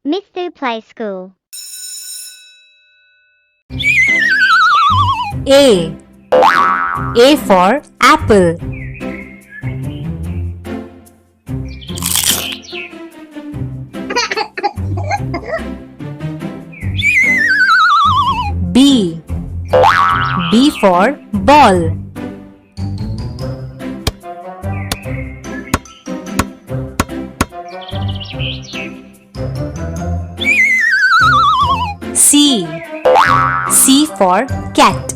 Mithu Play School. A. A for apple. B. B for ball. C. C for cat.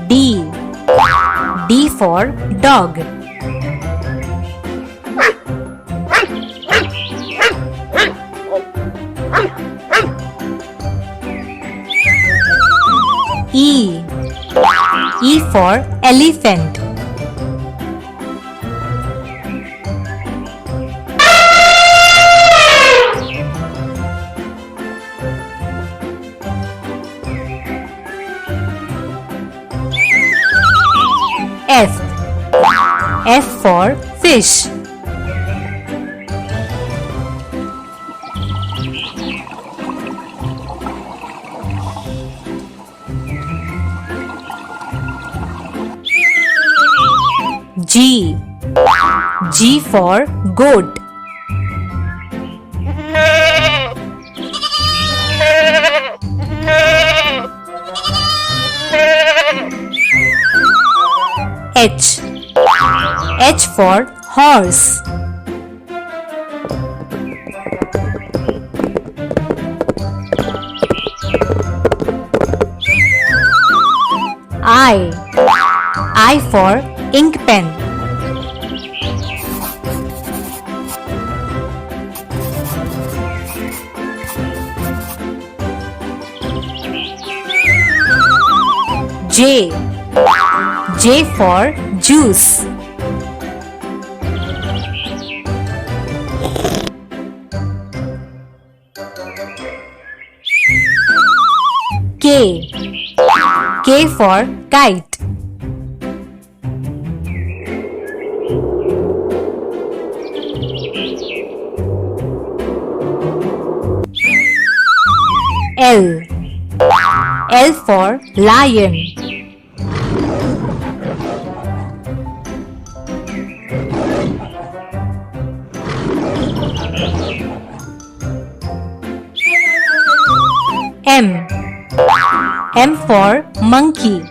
D. D for dog. E. E for elephant. F. F for fish. G. G for goat. H. H for horse. I. I for ink pen. J. J for juice. K. K for kite. L. L for lion. M. M for monkey.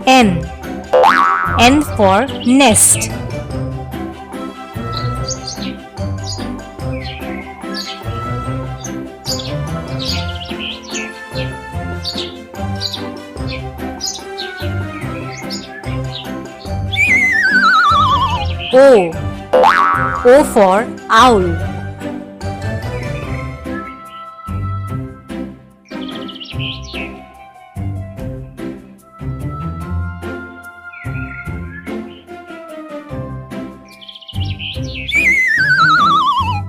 N. N for nest. O. O for owl.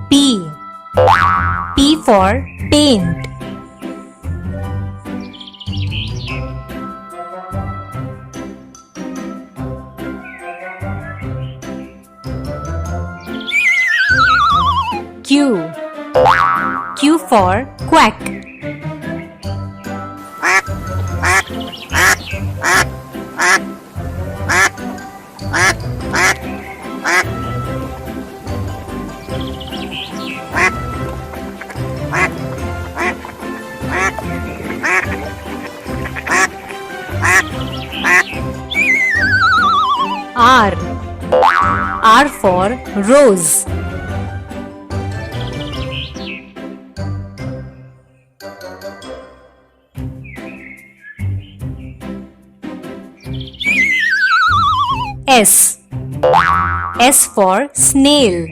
P. P for paint. Q. Q for quack. R. R for rose. S. S for snail.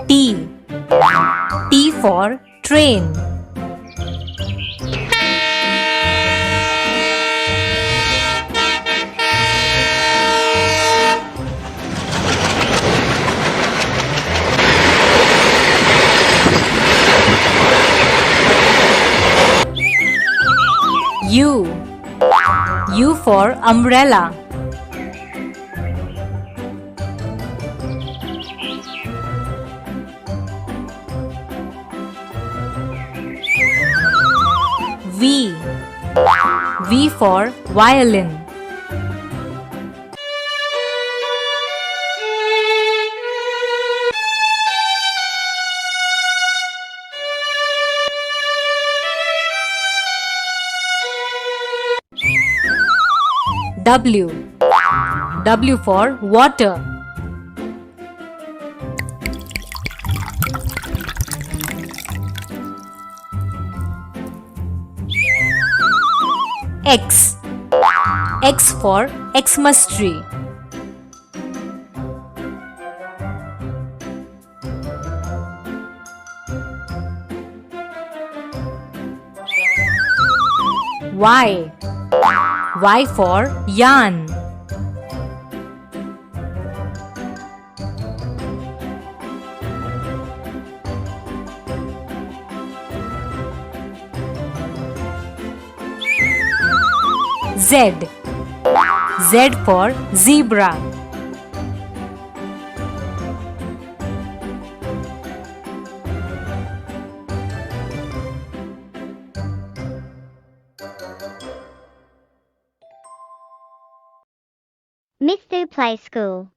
T. T for train. U. U for umbrella. V. V for violin. W. W for water. X. X for Xmas tree. Y. Y for yarn. Z. Z for zebra. Mithu Play School.